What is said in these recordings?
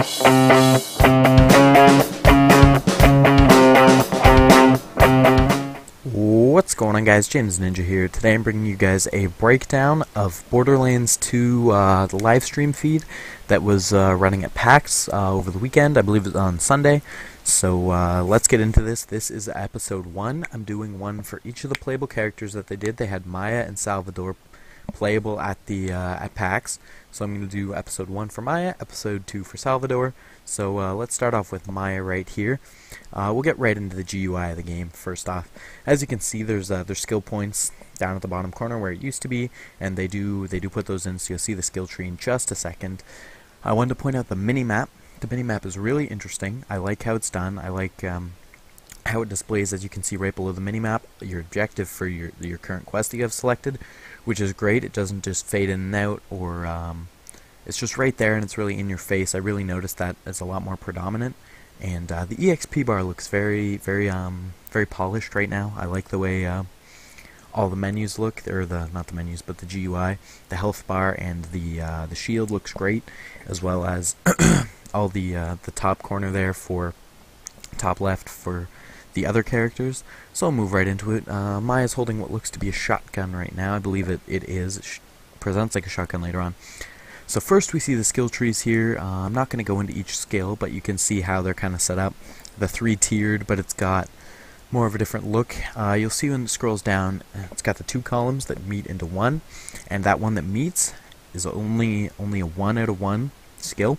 What's going on, guys? James Ninja here. Today I'm bringing you guys a breakdown of Borderlands 2, the live stream feed that was running at PAX over the weekend. I believe it was on Sunday. So let's get into this. This is episode 1. I'm doing one for each of the playable characters that they did. They had Maya and Salvador playable at the at PAX. So I'm going to do episode 1 for Maya, episode 2 for Salvador. So let's start off with Maya right here. We'll get right into the GUI of the game first off. As you can see, there's skill points down at the bottom corner where it used to be, and they do put those in, so you'll see the skill tree in just a second. I wanted to point out the mini-map. The mini-map is really interesting. I like how it's done. I like how it displays, as you can see right below the mini-map, your objective for your current quest that you have selected, which is great. It doesn't just fade in and out, or it's just right there and it's really in your face. I really noticed that as a lot more predominant. And the EXP bar looks very polished right now. I like the way all the menus look, or not the menus, but the GUI. The health bar and the shield looks great, as well as all the top corner there for top left for the other characters. So I'll move right into it. Maya's holding what looks to be a shotgun right now. I believe it is. It presents like a shotgun later on. So first we see the skill trees here. I'm not going to go into each skill, but you can see how they're kind of set up. The 3-tiered, but it's got more of a different look. You'll see when it scrolls down, it's got the 2 columns that meet into one, and that one that meets is only a 1 out of 1 skill.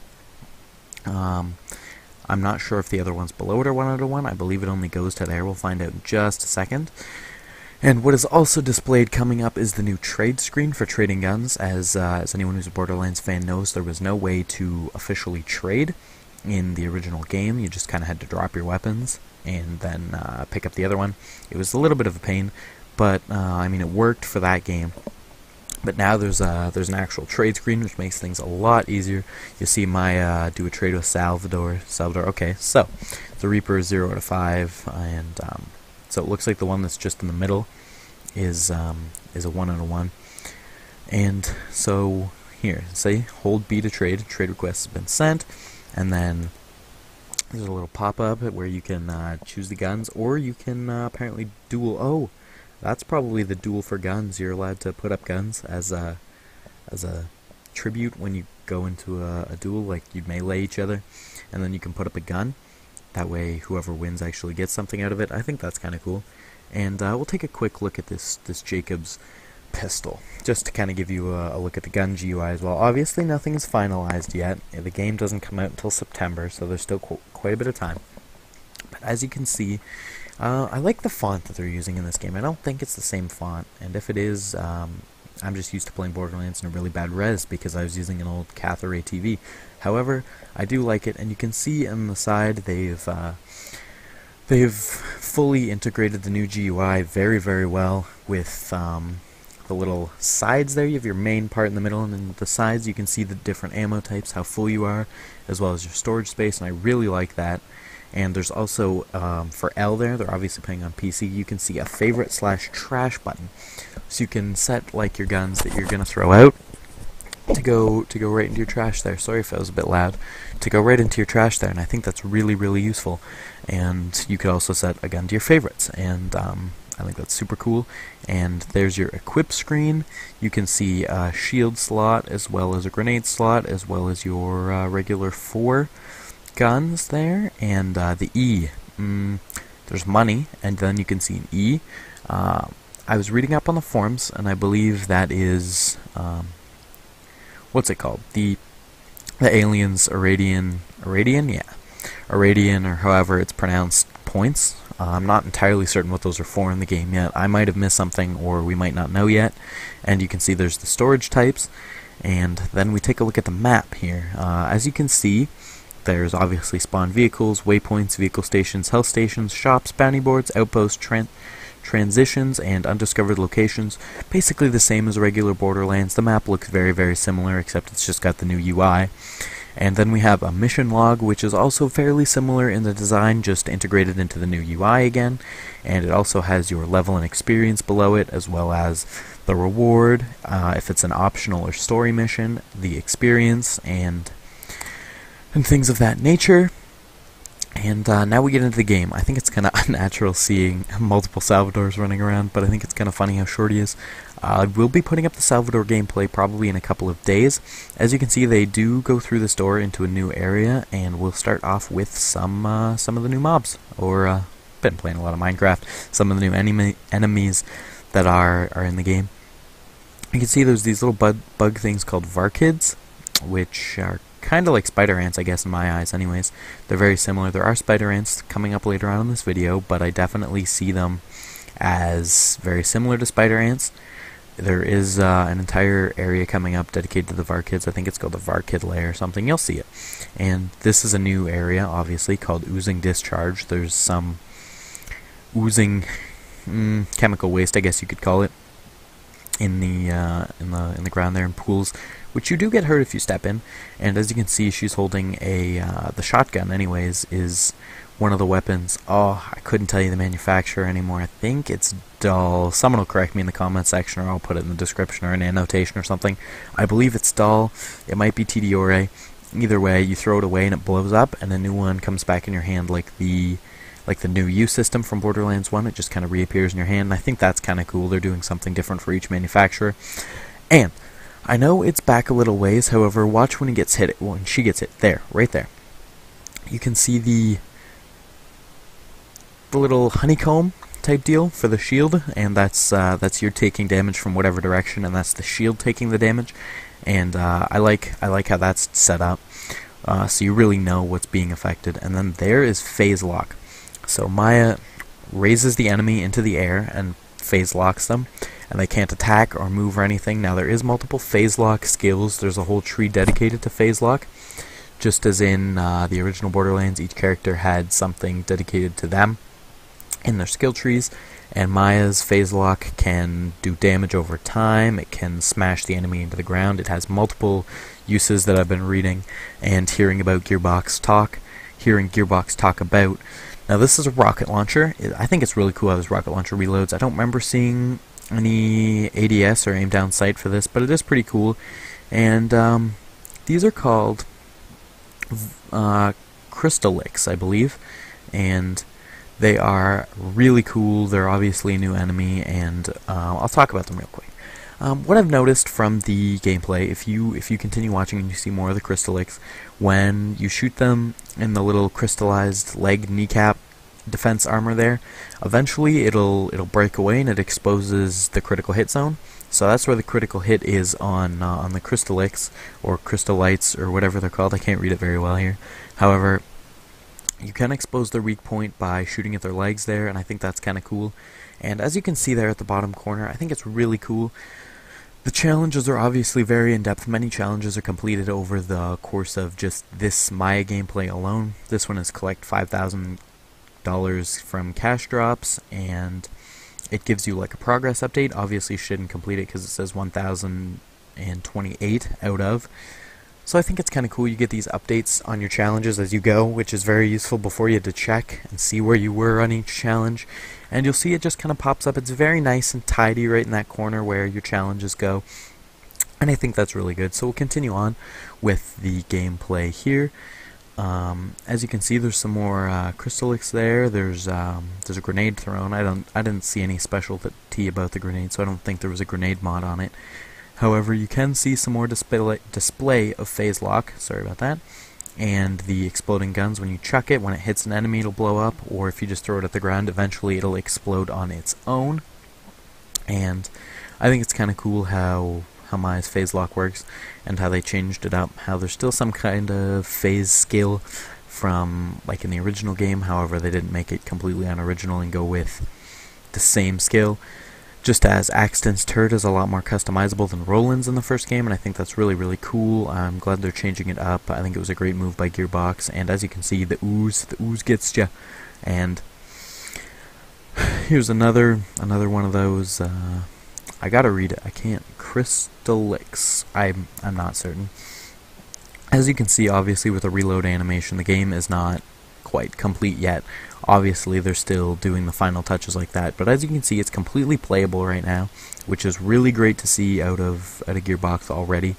I'm not sure if the other ones below it are 1 out of 1. I believe it only goes to there. We'll find out in just a second. And what is also displayed coming up is the new trade screen for trading guns. As anyone who's a Borderlands fan knows, there was no way to officially trade in the original game. You just kind of had to drop your weapons and then pick up the other one. It was a little bit of a pain, but I mean, it worked for that game. But now there's an actual trade screen, which makes things a lot easier. You see Maya do a trade with Salvador. Okay, so the Reaper is 0 out of 5, and so it looks like the one that's just in the middle is a 1 out of 1. And so here, say hold B to trade. Trade request has been sent, and then there's a little pop-up where you can choose the guns, or you can apparently duel. Oh, that's probably the duel for guns. You're allowed to put up guns as a tribute when you go into a duel, like you'd melee each other, and then you can put up a gun. That way whoever wins actually gets something out of it. I think that's kind of cool. And we'll take a quick look at this Jacobs pistol, just to kind of give you a look at the gun GUI as well. Obviously nothing is finalized yet. The game doesn't come out until September, so there's still quite a bit of time. But as you can see, I like the font that they're using in this game. I don't think it's the same font, and if it is, I'm just used to playing Borderlands in a really bad res because I was using an old Cath Array TV. However, I do like it, and you can see on the side they've fully integrated the new GUI very well with the little sides there. You have your main part in the middle, and then the sides you can see the different ammo types, how full you are, as well as your storage space, and I really like that. And there's also, for L there, they're obviously playing on PC, you can see a favorite/trash button. So you can set like your guns that you're going to throw out to go right into your trash there. Sorry if that was a bit loud. To go right into your trash there, and I think that's really useful. And you could also set a gun to your favorites, and I think that's super cool. And there's your equip screen. You can see a shield slot, as well as a grenade slot, as well as your regular 4 guns there, and the E. There's money, and then you can see an E. I was reading up on the forums, and I believe that is what's it called? The aliens Iradian, yeah, Iradian, or however it's pronounced, points. I'm not entirely certain what those are for in the game yet. I might have missed something, or we might not know yet. And you can see there's the storage types, and then we take a look at the map here. As you can see, there's obviously spawn vehicles, waypoints, vehicle stations, health stations, shops, bounty boards, outposts, transitions, and undiscovered locations. Basically the same as regular Borderlands. The map looks very similar, except it's just got the new UI. And then we have a mission log, which is also fairly similar in the design, just integrated into the new UI again. And it also has your level and experience below it, as well as the reward, if it's an optional or story mission, the experience, and and things of that nature. And now we get into the game. I think it's kind of unnatural seeing multiple Salvadors running around, but I think it's kind of funny how short he is. We'll be putting up the Salvador gameplay probably in a couple of days. As you can see, they do go through this door into a new area, and we'll start off with some of the new mobs. Or, been playing a lot of Minecraft. Some of the new enemies that are in the game. You can see there's these little bug things called Varkids, which are kind of like spider ants, I guess, in my eyes anyways. They're very similar. There are spider ants coming up later on in this video, but I definitely see them as very similar to spider ants. There is an entire area coming up dedicated to the Varkids. I think it's called the Varkid Lair or something. You'll see it. And this is a new area, obviously, called Oozing Discharge. There's some oozing chemical waste, I guess you could call it, in the ground there in pools, which you do get hurt if you step in. And as you can see, she's holding the shotgun anyways is one of the weapons. Oh, I couldn't tell you the manufacturer anymore. I think it's Dull. Someone will correct me in the comment section, or I'll put it in the description or an annotation or something. I believe it's Dull. It might be TDORA. Either way, you throw it away and it blows up, and a new one comes back in your hand like the new U system from Borderlands 1. It just kind of reappears in your hand, and I think that's kind of cool. They're doing something different for each manufacturer. And I know it's back a little ways, however, watch when she gets hit. There, right there. You can see the little honeycomb type deal for the shield, and that's you're taking damage from whatever direction, and that's the shield taking the damage. And I like how that's set up, so you really know what's being affected. And then there is phase lock. So Maya raises the enemy into the air and phase locks them, and they can't attack or move or anything. Now there is multiple phase lock skills. There's a whole tree dedicated to phase lock. Just as in the original Borderlands, each character had something dedicated to them in their skill trees, and Maya's phase lock can do damage over time. It can smash the enemy into the ground. It has multiple uses that I've been reading and hearing about Gearbox talk about. Now this is a rocket launcher. I think it's really cool how this rocket launcher reloads. I don't remember seeing any ADS or aim down sight for this, but it is pretty cool. And these are called Crystallix, I believe, and they are really cool. They're obviously a new enemy, and I'll talk about them real quick. What I've noticed from the gameplay, if you continue watching and you see more of the Crystallix, when you shoot them in the little crystallized leg kneecap defense armor there, eventually it'll break away and it exposes the critical hit zone. So that's where the critical hit is on the Crystallix or Crystallites or whatever they're called. I can't read it very well here. However, you can expose their weak point by shooting at their legs there, and I think that's kind of cool. And as you can see there at the bottom corner, I think it's really cool. The challenges are obviously very in-depth. Many challenges are completed over the course of just this Maya gameplay alone. This one is collect $5,000 from cash drops, and it gives you like a progress update. Obviously you shouldn't complete it because it says 1,028 out of. So I think it's kind of cool. You get these updates on your challenges as you go, which is very useful before you had to check and see where you were on each challenge. And you'll see it just kind of pops up. It's very nice and tidy right in that corner where your challenges go. And I think that's really good. So we'll continue on with the gameplay here. As you can see, there's some more Crystallix there. There's a grenade thrown. I didn't see any specialty about the grenade, so I don't think there was a grenade mod on it. However, you can see some more display of phase lock, sorry about that, and the exploding guns. When you chuck it, when it hits an enemy, it'll blow up, or if you just throw it at the ground, eventually it'll explode on its own. And I think it's kind of cool how Maya's phase lock works, and how they changed it up, how there's still some kind of phase skill from, like in the original game, however they didn't make it completely unoriginal and go with the same skill. Just as Axton's turret is a lot more customizable than Roland's in the first game, and I think that's really, really cool. I'm glad they're changing it up. I think it was a great move by Gearbox, and as you can see, the ooze gets ya. And here's another one of those, I gotta read it, I can't, Crystallix, I'm not certain. As you can see, obviously with the reload animation, the game is not quite complete yet. Obviously, they're still doing the final touches like that, but as you can see, it's completely playable right now, which is really great to see out of Gearbox already.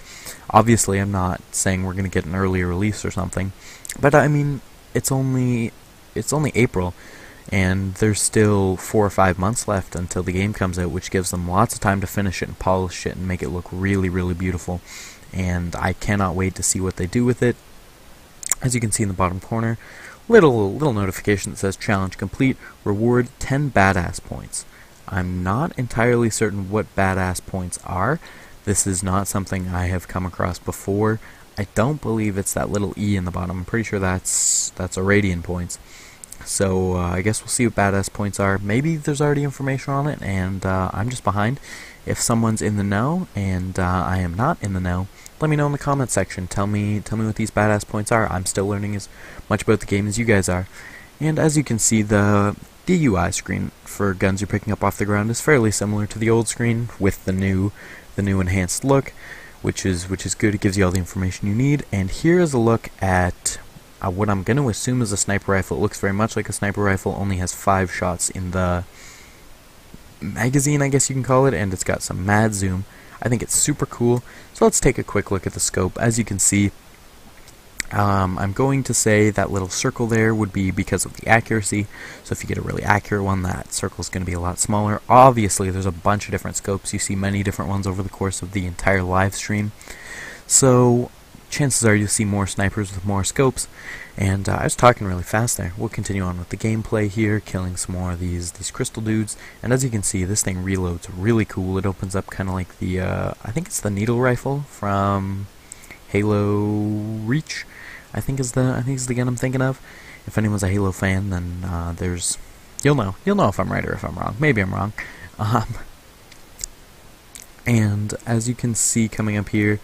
Obviously, I'm not saying we're going to get an earlier release or something, but I mean, it's only April, and there's still 4 or 5 months left until the game comes out, which gives them lots of time to finish it and polish it and make it look really, really beautiful. And I cannot wait to see what they do with it. As you can see in the bottom corner, little notification that says challenge complete, reward 10 badass points. I'm not entirely certain what badass points are. This is not something I have come across before. I don't believe it's that little E in the bottom. I'm pretty sure that's Irradian points. So I guess we'll see what badass points are. Maybe there's already information on it, and I'm just behind. If someone's in the know, and I am not in the know, let me know in the comment section. Tell me what these badass points are. I'm still learning as much about the game as you guys are. And as you can see, the UI screen for guns you're picking up off the ground is fairly similar to the old screen, with the new enhanced look, which is good. It gives you all the information you need. And here is a look at what I'm going to assume is a sniper rifle. It looks very much like a sniper rifle, only has 5 shots in the magazine, I guess you can call it, and it's got some mad zoom. I think it's super cool. So let's take a quick look at the scope. As you can see, I'm going to say that little circle there would be because of the accuracy. So if you get a really accurate one, that circle is going to be a lot smaller. Obviously, there's a bunch of different scopes. You see many different ones over the course of the entire live stream. So chances are you'll see more snipers with more scopes. And I was talking really fast there. We'll continue on with the gameplay here, killing some more of these crystal dudes. And as you can see, this thing reloads really cool. It opens up kind of like the, I think it's the needle rifle from Halo Reach. I think is the gun I'm thinking of. If anyone's a Halo fan, then you'll know if I'm right or if I'm wrong. Maybe I'm wrong. And as you can see coming up here,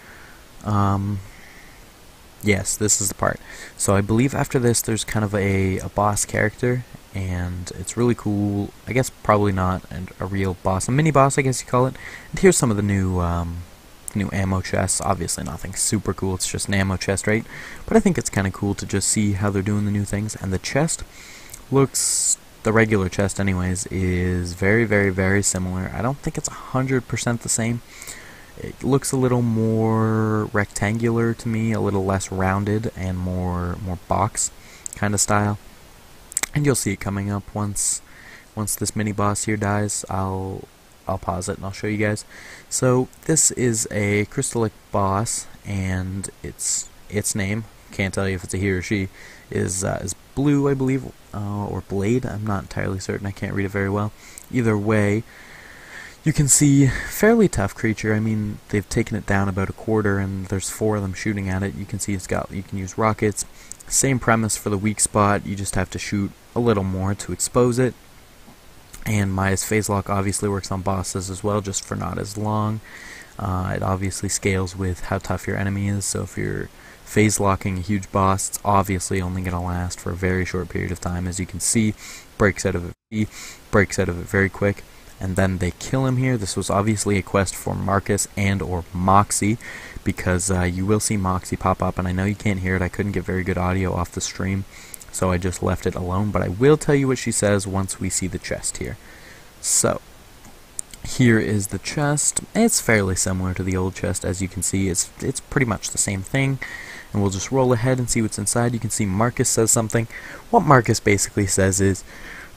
yes, this is the part. So I believe after this there's kind of a boss character, and it's really cool. I guess probably not a real boss, a mini boss I guess you call it. And here's some of the new ammo chests. Obviously nothing super cool, it's just an ammo chest, right? But I think it's kind of cool to just see how they're doing the new things. And the chest looks, the regular chest anyways, is very, very, very similar. I don't think it's 100% the same. It looks a little more rectangular to me, a little less rounded, and more box kind of style. And you'll see it coming up once this mini boss here dies. I'll pause it and I'll show you guys. So this is a crystallic boss, and its name, can't tell you if it's a he or she, is Blue, I believe, or Blade. I'm not entirely certain. I can't read it very well. Either way, you can see fairly tough creature. I mean, they've taken it down about a quarter, and there's 4 of them shooting at it. You can see you can use rockets. Same premise for the weak spot. You just have to shoot a little more to expose it. And Maya's phase lock obviously works on bosses as well, just for not as long. It obviously scales with how tough your enemy is, so if you're phase locking a huge boss, it's obviously only going to last for a very short period of time. As you can see, breaks out of it very quick, and then they kill him here. This was obviously a quest for Marcus and or Moxie, because you will see Moxie pop up, and I know you can't hear it. I couldn't get very good audio off the stream, so I just left it alone, but I will tell you what she says once we see the chest here. So, here is the chest. It's fairly similar to the old chest, as you can see. It's pretty much the same thing, and we'll just roll ahead and see what's inside. You can see Marcus says something. What Marcus basically says is,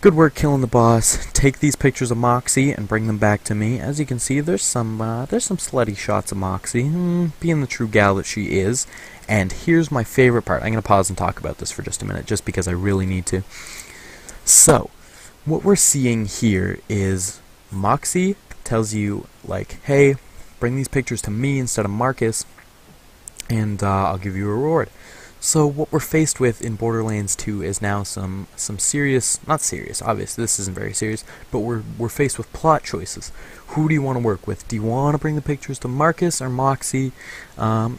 "Good work killing the boss. Take these pictures of Moxie and bring them back to me." As you can see, there's some slutty shots of Moxie, being the true gal that she is. And here's my favorite part. I'm going to pause and talk about this for just a minute, just because I really need to. So, what we're seeing here is Moxie tells you, like, hey, bring these pictures to me instead of Marcus, and I'll give you a reward. So what we're faced with in Borderlands 2 is now some serious, not serious, obviously this isn't very serious, but we're faced with plot choices. who do you want to work with? Do you want to bring the pictures to Marcus or Moxie? I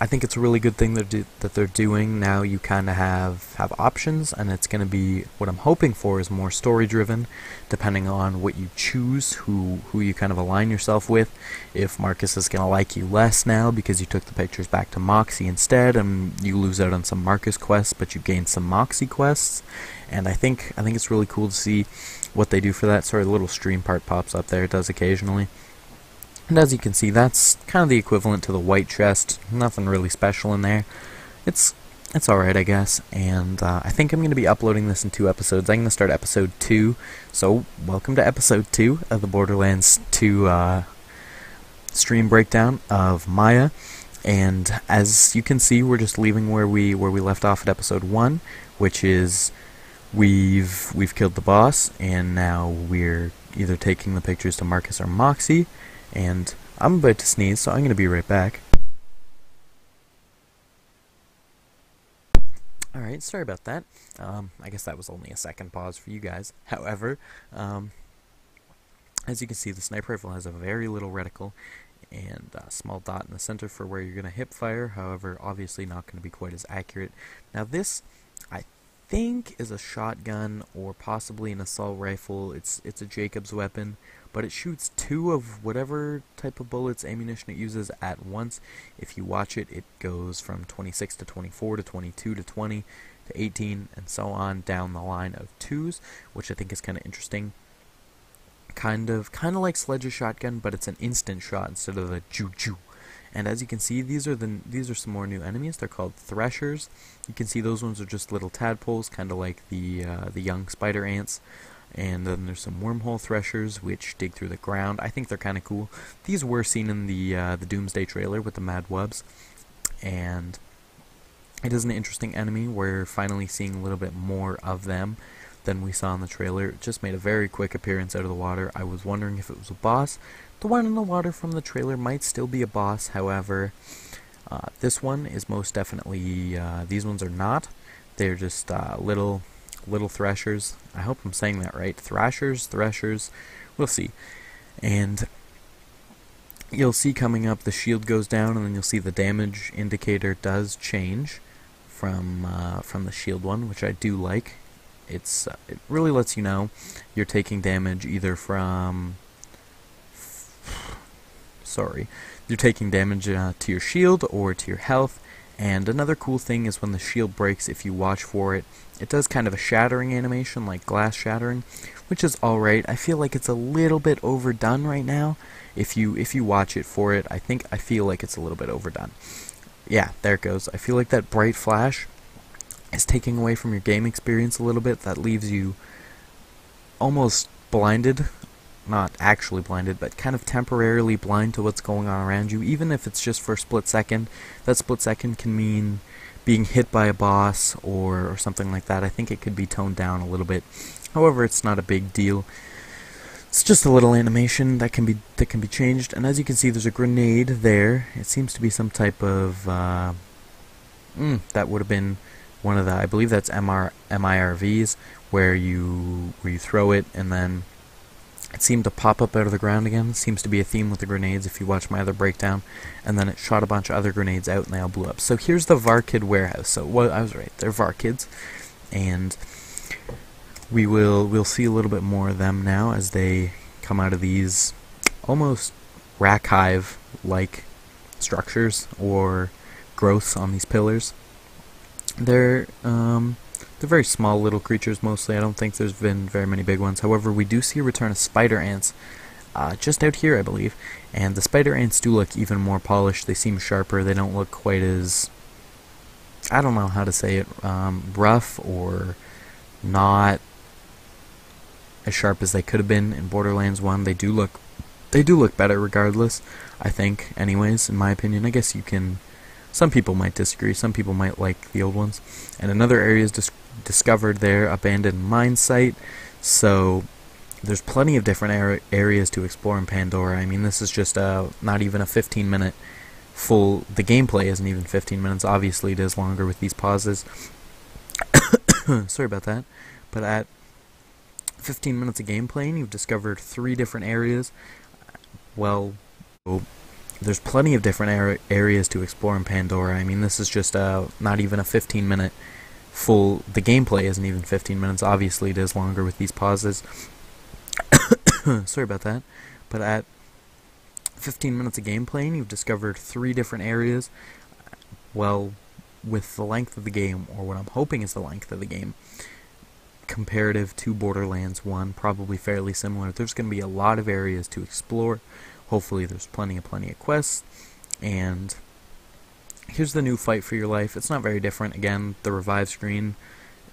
think it's a really good thing that they're doing. Now you kind of have options, and it's going to be, what I'm hoping for is more story driven, depending on what you choose, who you kind of align yourself with. If Marcus is going to like you less now because you took the pictures back to Moxie instead, and you lose out on some Marcus quests, but you gain some Moxie quests. And I think it's really cool to see what they do for that. Sorry, the little stream part pops up there. It does occasionally. And as you can see, that's kind of the equivalent to the white chest. Nothing really special in there. It's alright, I guess. And I think I'm going to be uploading this in 2 episodes. I'm going to start episode 2. So, welcome to episode 2 of the Borderlands 2 stream breakdown of Maya. And as you can see, we're just leaving where we left off at episode 1, which is we've killed the boss, and now we're either taking the pictures to Marcus or Moxie, and I'm about to sneeze, so I'm going to be right back. Alright, sorry about that. I guess that was only a second pause for you guys. However, as you can see, the sniper rifle has a very little reticle, and a small dot in the center for where you're going to hip fire. However, obviously not going to be quite as accurate. Now this, I think, is a shotgun or possibly an assault rifle. It's a Jacob's weapon, but it shoots 2 of whatever type of bullets, ammunition it uses at once. If you watch it, it goes from 26 to 24 to 22 to 20 to 18 and so on down the line of 2s, which I think is kind of interesting. Kind of like Sledge's shotgun, but it's an instant shot instead of a ju-ju. And as you can see, these are some more new enemies. They're called Threshers. You can see those ones are just little tadpoles, kind of like the young spider ants. And then there's some wormhole Threshers, which dig through the ground. I think they're kind of cool. These were seen in the Doomsday trailer with the Mad Wubs, and it is an interesting enemy. We're finally seeing a little bit more of them than we saw in the trailer. It just made a very quick appearance out of the water. I was wondering if it was a boss. The one in the water from the trailer might still be a boss, however, this one is most definitely, these ones are not. They're just little Threshers. I hope I'm saying that right. Threshers, we'll see. And you'll see coming up the shield goes down, and then you'll see the damage indicator does change from the shield one, which I do like. It really lets you know you're taking damage either from you're taking damage to your shield or to your health. And another cool thing is when the shield breaks, if you watch for it, it does kind of a shattering animation, like glass shattering, which is alright. I feel like it's a little bit overdone right now. If you watch it for it, I feel like it's a little bit overdone. Yeah, there it goes. I feel like that bright flash is taking away from your game experience a little bit. That leaves you almost blinded. Not actually blinded, but kind of temporarily blind to what's going on around you, even if it's just for a split second. That split second can mean being hit by a boss or something like that. I think it could be toned down a little bit. However, it's not a big deal. It's just a little animation that can be changed. And as you can see, there's a grenade there. It seems to be some type of that would have been one of the, I believe that's MIRVs, where you throw it and then it seemed to pop up out of the ground again. Seems to be a theme with the grenades if you watch my other breakdown. And then it shot a bunch of other grenades out and they all blew up. So here's the Varkid warehouse. So I was right, they're Varkids. And we'll see a little bit more of them now as they come out of these almost rack hive-like structures or growths on these pillars. They're very small little creatures mostly. I don't think there's been very many big ones. However, we do see a return of spider ants just out here, I believe. And the spider ants do look even more polished. They seem sharper. They don't look quite as, I don't know how to say it, rough or not as sharp as they could have been in Borderlands 1. They do look better regardless, I think, anyways, in my opinion. I guess you can, some people might disagree, some people might like the old ones. And another area is discovered there, abandoned mine site. So there's plenty of different areas to explore in Pandora. I mean, this is just not even a 15-minute full, the gameplay isn't even 15 minutes. Obviously it is longer with these pauses. Sorry about that. But at 15 minutes of gameplay, you've discovered 3 different areas. well, there's plenty of different areas to explore in Pandora. I mean, this is just not even a 15-minute full. The gameplay isn't even 15 minutes. Obviously, it is longer with these pauses. Sorry about that. But at 15 minutes of gameplay, you've discovered 3 different areas. Well, with the length of the game, or what I'm hoping is the length of the game, comparative to Borderlands 1, probably fairly similar. There's going to be a lot of areas to explore. Hopefully there's plenty of quests. And here's the new fight for your life. It's not very different. Again, the revive screen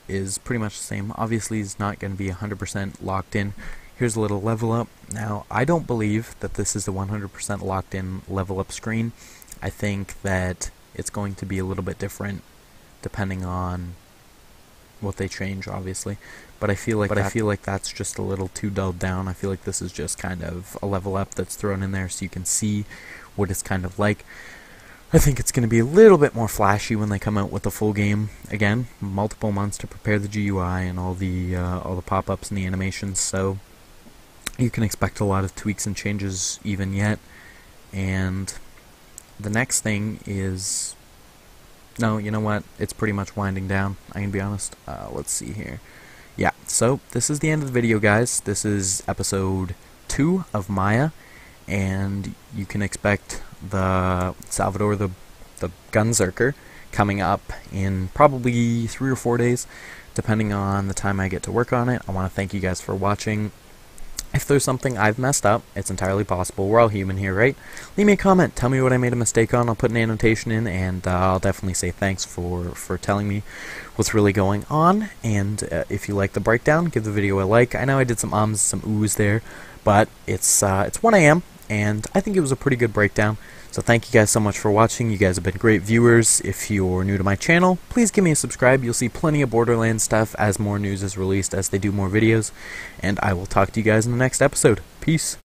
is pretty much the same. Obviously it's not going to be 100% locked in. Here's a little level up. Now, I don't believe that this is the 100% locked in level up screen. I think that it's going to be a little bit different depending on what they change, obviously. But I feel like that's just a little too dulled down. I feel like this is just kind of a level up that's thrown in there so you can see what it's kind of like. I think it's going to be a little bit more flashy when they come out with the full game. Again, multiple months to prepare the GUI and all the pop-ups and the animations, so you can expect a lot of tweaks and changes even yet. And the next thing is... No, you know what? It's pretty much winding down, I can be honest. Let's see here. Yeah, so this is the end of the video, guys. This is episode 2 of Maya, and you can expect the Salvador the Gunzerker coming up in probably 3 or 4 days, depending on the time I get to work on it. I want to thank you guys for watching. If there's something I've messed up, it's entirely possible. We're all human here, right? Leave me a comment. Tell me what I made a mistake on. I'll put an annotation in, and I'll definitely say thanks for telling me what's really going on. And if you like the breakdown, give the video a like. I know I did some ums, some oohs there, but it's 1 a.m., and I think it was a pretty good breakdown. So thank you guys so much for watching. You guys have been great viewers. If you're new to my channel, please give me a subscribe. You'll see plenty of Borderlands stuff as more news is released, as they do more videos. And I will talk to you guys in the next episode. Peace.